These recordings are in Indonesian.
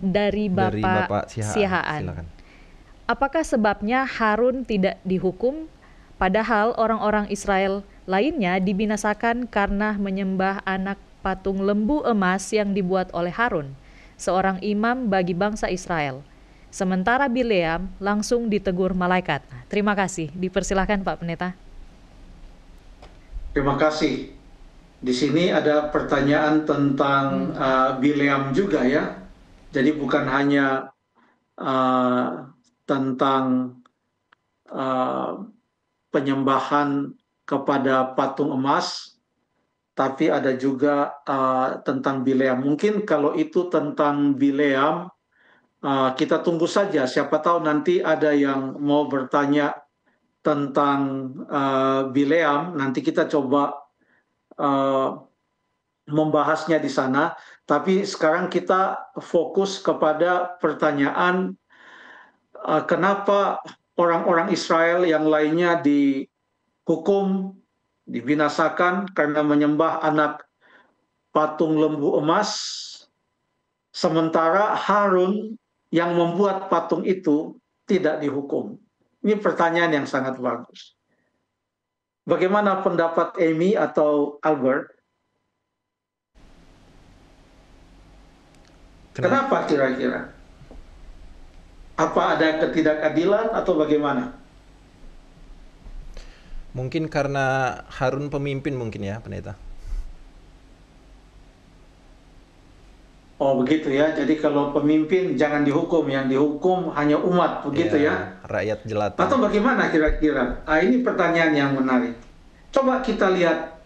Dari Dari Bapak Bapak Sihaan, Sihaan. silakan. Apakah sebabnya Harun tidak dihukum, padahal orang-orang Israel lainnya dibinasakan karena menyembah anak patung lembu emas yang dibuat oleh Harun, seorang imam bagi bangsa Israel? Sementara Bileam langsung ditegur malaikat. Terima kasih. Dipersilahkan Pak Pendeta. Terima kasih. Di sini ada pertanyaan tentang Bileam juga ya. Jadi bukan hanya tentang penyembahan kepada patung emas, tapi ada juga tentang Bileam. Mungkin kalau itu tentang Bileam, kita tunggu saja. Siapa tahu nanti ada yang mau bertanya tentang Bileam. Nanti kita coba membahasnya di sana. Tapi sekarang kita fokus kepada pertanyaan kenapa orang-orang Israel yang lainnya dihukum, dibinasakan karena menyembah anak patung lembu emas, sementara Harun yang membuat patung itu tidak dihukum. Ini pertanyaan yang sangat bagus. Bagaimana pendapat Amy atau Albert? Kenapa kira-kira? Apa ada ketidakadilan atau bagaimana? Mungkin karena Harun pemimpin mungkin ya, Pendeta. Oh begitu ya, jadi kalau pemimpin jangan dihukum, yang dihukum hanya umat, begitu ya? Rakyat jelata. Atau bagaimana kira-kira? Ini pertanyaan yang menarik. Coba kita lihat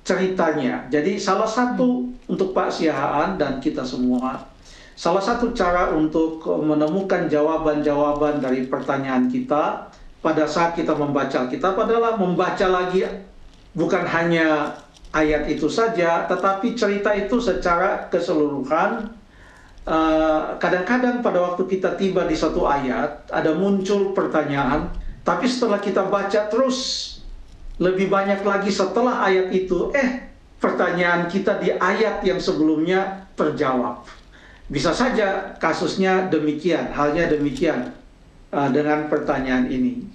ceritanya. Jadi salah satu untuk Pak Sihaan dan kita semua, salah satu cara untuk menemukan jawaban-jawaban dari pertanyaan kita pada saat kita membaca Alkitab adalah membaca lagi bukan hanya ayat itu saja, tetapi cerita itu secara keseluruhan. Kadang-kadang pada waktu kita tiba di satu ayat, ada muncul pertanyaan, tapi setelah kita baca terus, lebih banyak lagi setelah ayat itu, pertanyaan kita di ayat yang sebelumnya terjawab. Bisa saja kasusnya demikian, halnya demikian dengan pertanyaan ini.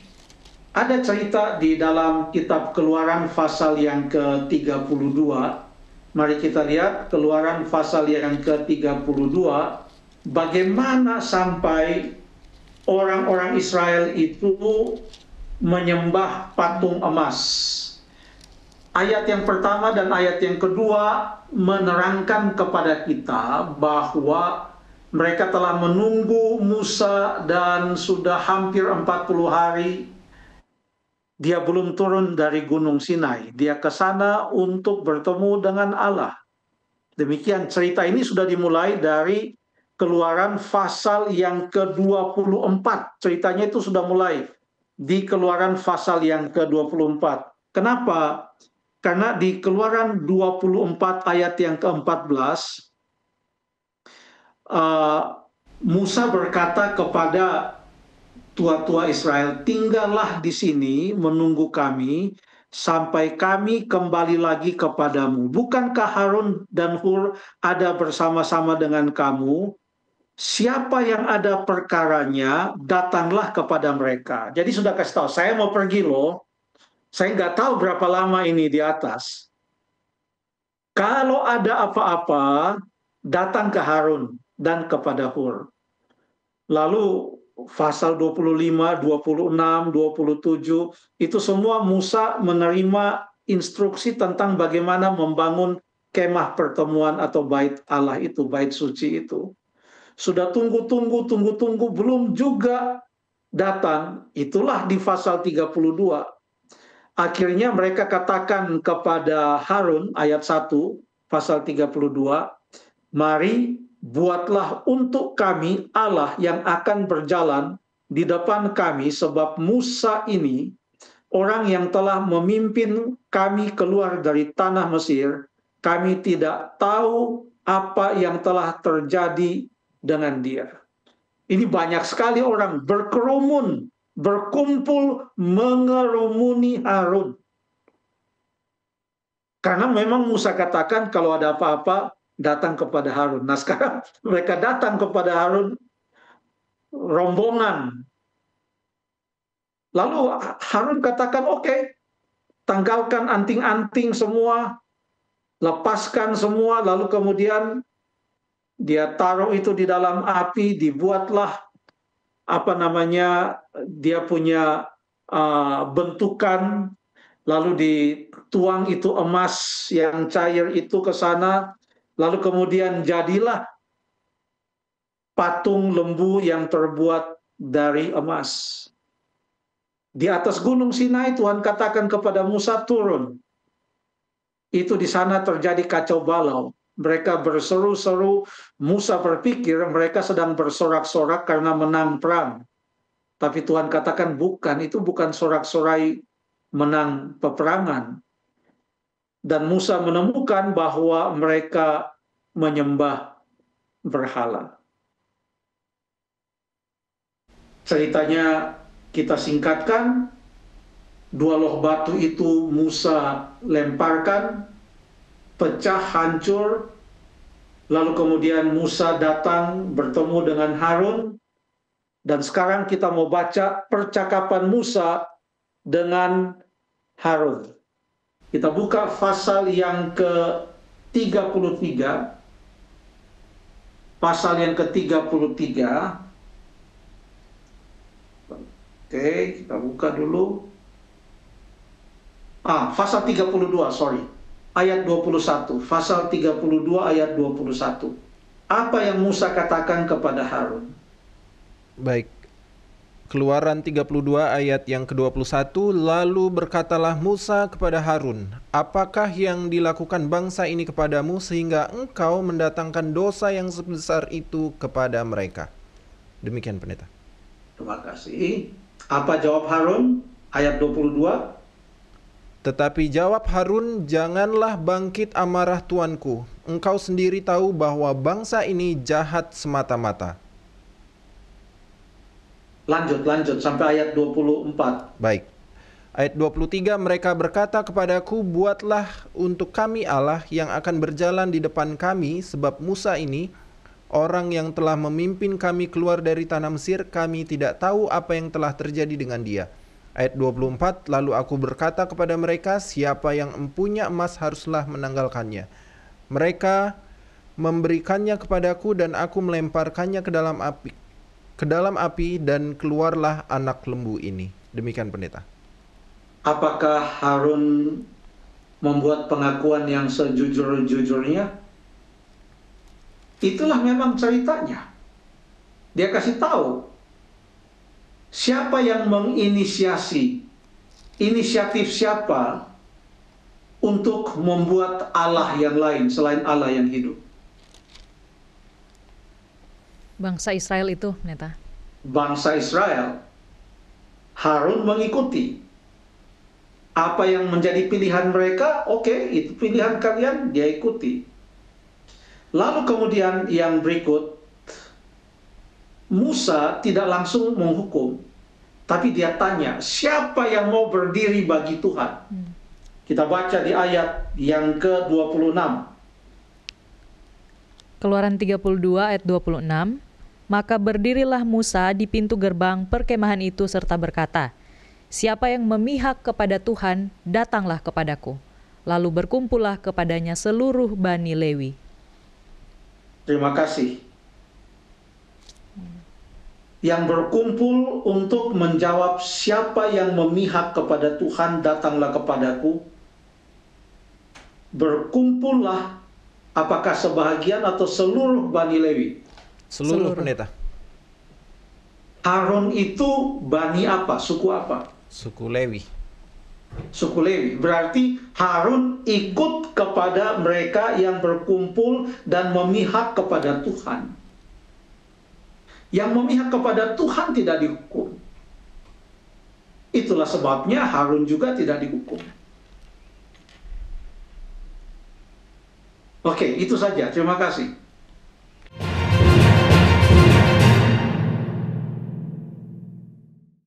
Ada cerita di dalam kitab Keluaran pasal yang ke-32. Mari kita lihat Keluaran pasal yang ke-32. Bagaimana sampai orang-orang Israel itu menyembah patung emas. Ayat yang pertama dan ayat yang kedua menerangkan kepada kita bahwa mereka telah menunggu Musa dan sudah hampir 40 hari dia belum turun dari Gunung Sinai. Dia ke sana untuk bertemu dengan Allah. Demikian cerita ini sudah dimulai dari Keluaran pasal yang ke-24. Ceritanya itu sudah mulai di Keluaran pasal yang ke-24. Kenapa? Karena di Keluaran 24 ayat yang ke-14, Musa berkata kepada tua-tua Israel, tinggallah di sini menunggu kami sampai kami kembali lagi kepadamu. Bukankah Harun dan Hur ada bersama-sama dengan kamu? Siapa yang ada perkaranya, datanglah kepada mereka. Jadi sudah kasih tahu, saya mau pergi loh. Saya nggak tahu berapa lama ini di atas. Kalau ada apa-apa, datang ke Harun dan kepada Hur. Lalu pasal 25, 26, 27, itu semua Musa menerima instruksi tentang bagaimana membangun kemah pertemuan atau bait Allah itu, bait suci itu. Sudah tunggu-tunggu, belum juga datang. Itulah di pasal 32. Akhirnya mereka katakan kepada Harun, ayat 1, pasal 32, mari buatlah untuk kami Allah yang akan berjalan di depan kami, sebab Musa ini orang yang telah memimpin kami keluar dari tanah Mesir, kami tidak tahu apa yang telah terjadi dengan dia. Ini banyak sekali orang berkerumun, berkumpul mengerumuni Harun. Karena memang Musa katakan kalau ada apa-apa, datang kepada Harun. Nah sekarang mereka datang kepada Harun rombongan. Lalu Harun katakan, oke, tanggalkan anting-anting semua, lepaskan semua, lalu kemudian dia taruh itu di dalam api, dibuatlah dia punya bentukan, lalu dituang itu emas yang cair itu ke sana, lalu kemudian jadilah patung lembu yang terbuat dari emas. Di atas gunung Sinai Tuhan katakan kepada Musa, turun. Itu di sana terjadi kacau balau. Mereka berseru-seru, Musa berpikir mereka sedang bersorak-sorak karena menang perang. Tapi Tuhan katakan bukan, itu bukan sorak-sorai menang peperangan. Dan Musa menemukan bahwa mereka menyembah berhala. Ceritanya kita singkatkan, 2 loh batu itu Musa lemparkan, pecah, hancur. Lalu kemudian Musa datang bertemu dengan Harun. Dan sekarang kita mau baca percakapan Musa dengan Harun. Kita buka pasal yang ke-33. Pasal yang ke-33. Oke, kita buka dulu. Pasal 32, sorry. Ayat 21. Pasal 32 ayat 21. Apa yang Musa katakan kepada Harun? Baik. Keluaran 32 ayat yang ke-21, lalu berkatalah Musa kepada Harun, apakah yang dilakukan bangsa ini kepadamu sehingga engkau mendatangkan dosa yang sebesar itu kepada mereka? Demikian pendeta. Terima kasih. Apa jawab Harun? Ayat 22. Tetapi jawab Harun, janganlah bangkit amarah tuanku. Engkau sendiri tahu bahwa bangsa ini jahat semata-mata. Lanjut sampai ayat 24. Baik. Ayat 23, mereka berkata kepadaku, buatlah untuk kami Allah yang akan berjalan di depan kami, sebab Musa ini, orang yang telah memimpin kami keluar dari tanah Mesir, kami tidak tahu apa yang telah terjadi dengan dia. Ayat 24, lalu aku berkata kepada mereka, siapa yang empunya emas haruslah menanggalkannya. Mereka memberikannya kepadaku dan aku melemparkannya ke dalam api dan keluarlah anak lembu ini. Demikian pendeta. Apakah Harun membuat pengakuan yang sejujur-jujurnya? Itulah memang ceritanya. Dia kasih tahu siapa yang menginisiasi, inisiatif siapa untuk membuat Allah yang lain selain Allah yang hidup. Bangsa Israel itu, Neta. Bangsa Israel. Harun mengikuti. Apa yang menjadi pilihan mereka, oke, itu pilihan kalian, dia ikuti. Lalu kemudian yang berikut, Musa tidak langsung menghukum, tapi dia tanya, siapa yang mau berdiri bagi Tuhan? Kita baca di ayat yang ke-26. Keluaran 32 ayat 26. Maka berdirilah Musa di pintu gerbang perkemahan itu serta berkata, siapa yang memihak kepada Tuhan, datanglah kepadaku. Lalu berkumpullah kepadanya seluruh Bani Lewi. Terima kasih. Yang berkumpul untuk menjawab siapa yang memihak kepada Tuhan, datanglah kepadaku. Berkumpullah, apakah sebahagian atau seluruh Bani Lewi? Seluruh pendeta. Harun itu Bani apa? Suku apa? Suku Lewi. Suku Lewi. Berarti Harun ikut kepada mereka yang berkumpul dan memihak kepada Tuhan. Yang memihak kepada Tuhan tidak dihukum. Itulah sebabnya Harun juga tidak dihukum. Oke, itu saja. Terima kasih.